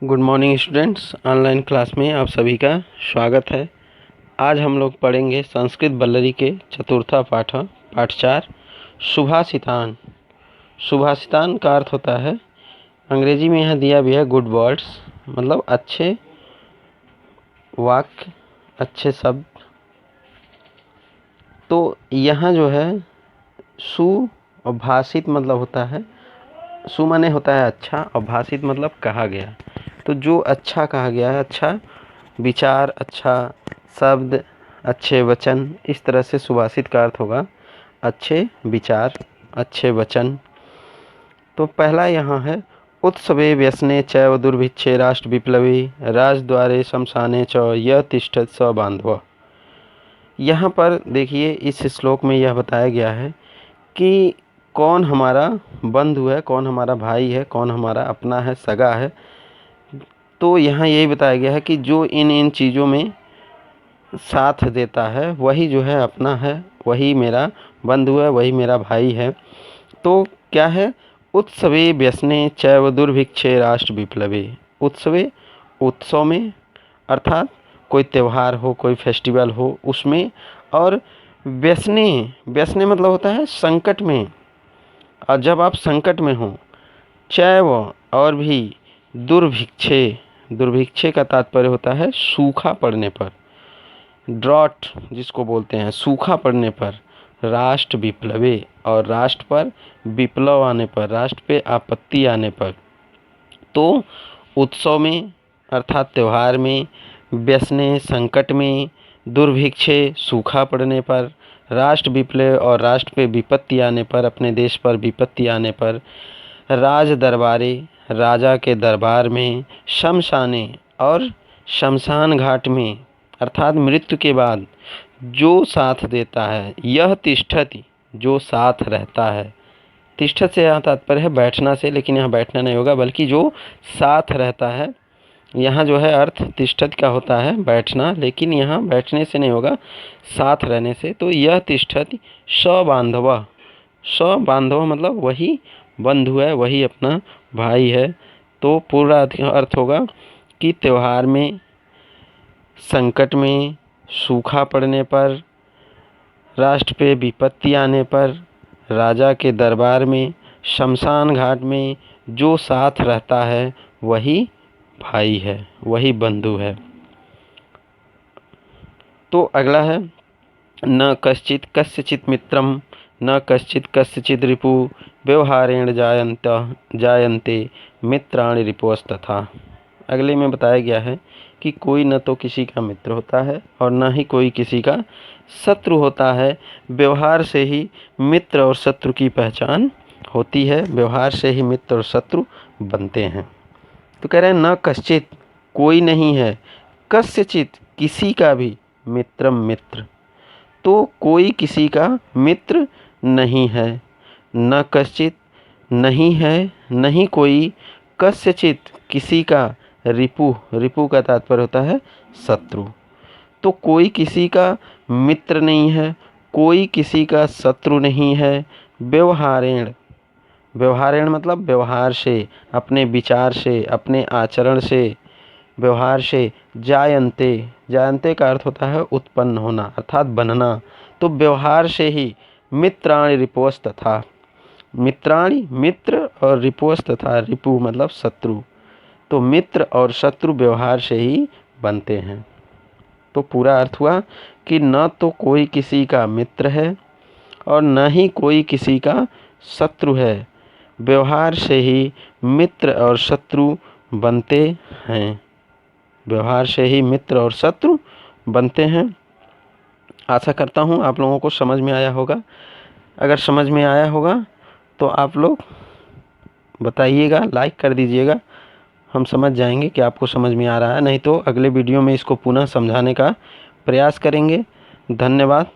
Good morning students, online class में आप सभी का स्वागत है। आज हम लोग पढ़ेंगे संस्कृत बल्लरी के चतुर्था पाठ 4 सुभाषितान। सुभाषितान का अर्थ होता है, अंग्रेजी में यहाँ दिया भी है गुड वर्ड्स, मतलब अच्छे वाक्य, अच्छे शब्द। तो यहाँ जो है सु और भाषित मतलब होता है, सु माने होता है अच्छा और भाषित मतलब कहा गया। तो जो अच्छा कहा गया है, अच्छा विचार, अच्छा शब्द, अच्छे वचन, इस तरह से सुभाषित का अर्थ होगा अच्छे विचार, अच्छे वचन। तो पहला यहाँ है उत्सवे व्यसने चैव दुर्भिक्षे राष्ट्र विप्लवी राजद्वारे शमशाने च य तिष्ठत स बांधव। यहाँ पर देखिए इस श्लोक में यह बताया गया है कि कौन हमारा बंधु है, कौन हमारा भाई है, कौन हमारा अपना है, सगा है। तो यहाँ यही बताया गया है कि जो इन चीज़ों में साथ देता है वही जो है अपना है, वही मेरा बंधु है, वही मेरा भाई है। तो क्या है, उत्सवे व्यसने चैव दुर्भिक्षे राष्ट्र विप्लवे। उत्सवे, उत्सव में अर्थात कोई त्यौहार हो, कोई फेस्टिवल हो उसमें, और व्यसने, व्यसने मतलब होता है संकट में। और जब आप संकट में हो, चैव और भी, दुर्भिक्षे, दुर्भिक्षे का तात्पर्य होता है सूखा पड़ने पर, ड्रॉट जिसको बोलते हैं, सूखा पड़ने पर, राष्ट्र विप्लवे और राष्ट्र पर विप्लव आने पर, राष्ट्र पे आपत्ति आने पर। तो उत्सव में अर्थात त्यौहार में, व्यसने संकट में, दुर्भिक्षे सूखा पड़ने पर, राष्ट्र विप्लव और राष्ट्र पे विपत्ति आने पर, अपने देश पर विपत्ति आने पर, राज दरबारे राजा के दरबार में, शमशाने और शमशान घाट में अर्थात मृत्यु के बाद जो साथ देता है, यह तिष्ठति जो साथ रहता है। तिष्ठत से यहाँ तात्पर्य है बैठना से, लेकिन यहाँ बैठना नहीं होगा बल्कि जो साथ रहता है। यहाँ जो है अर्थ तिष्ठत का होता है बैठना, लेकिन यहाँ बैठने से नहीं होगा, साथ रहने से। तो यह तिष्ठति स बांधव, स बांधव मतलब वही बंधु है, वही अपना भाई है। तो पूरा अर्थ होगा कि त्यौहार में, संकट में, सूखा पड़ने पर, राष्ट्र पे विपत्ति आने पर, राजा के दरबार में, शमशान घाट में जो साथ रहता है वही भाई है, वही बंधु है। तो अगला है न कश्चित कस्यचित् मित्रम न कश्चित कस्यचित् रिपु व्यवहारेण जायन्ते मित्राणि रिपुस्तथा। अगले में बताया गया है कि कोई न तो किसी का मित्र होता है और न ही कोई किसी का शत्रु होता है। व्यवहार से ही मित्र और शत्रु की पहचान होती है, व्यवहार से ही मित्र और शत्रु बनते हैं। तो कह रहे हैं न कश्चित कोई नहीं है, कस्यचित किसी का भी, मित्रम मित्र, तो कोई किसी का मित्र नहीं है। न कश्चित नहीं है, नहीं कोई, कस्यचित किसी का, रिपु, रिपु का तात्पर्य होता है शत्रु। तो कोई किसी का मित्र नहीं है, कोई किसी का शत्रु नहीं है। व्यवहारेण, व्यवहारेण मतलब व्यवहार से, अपने विचार से, अपने आचरण से, व्यवहार से, जायन्ते, जायन्ते का अर्थ होता है उत्पन्न होना अर्थात बनना। तो व्यवहार से ही मित्राणि रिपुस् तथा, मित्राणि मित्र और रिपुस् तथा, रिपु मतलब शत्रु। तो मित्र और शत्रु व्यवहार से ही बनते हैं। तो पूरा अर्थ हुआ कि न तो कोई किसी का मित्र है और न ही कोई किसी का शत्रु है, व्यवहार से ही मित्र और शत्रु बनते हैं, व्यवहार से ही मित्र और शत्रु बनते हैं। आशा करता हूँ आप लोगों को समझ में आया होगा। अगर समझ में आया होगा तो आप लोग बताइएगा, लाइक कर दीजिएगा, हम समझ जाएंगे कि आपको समझ में आ रहा है। नहीं तो अगले वीडियो में इसको पुनः समझाने का प्रयास करेंगे। धन्यवाद।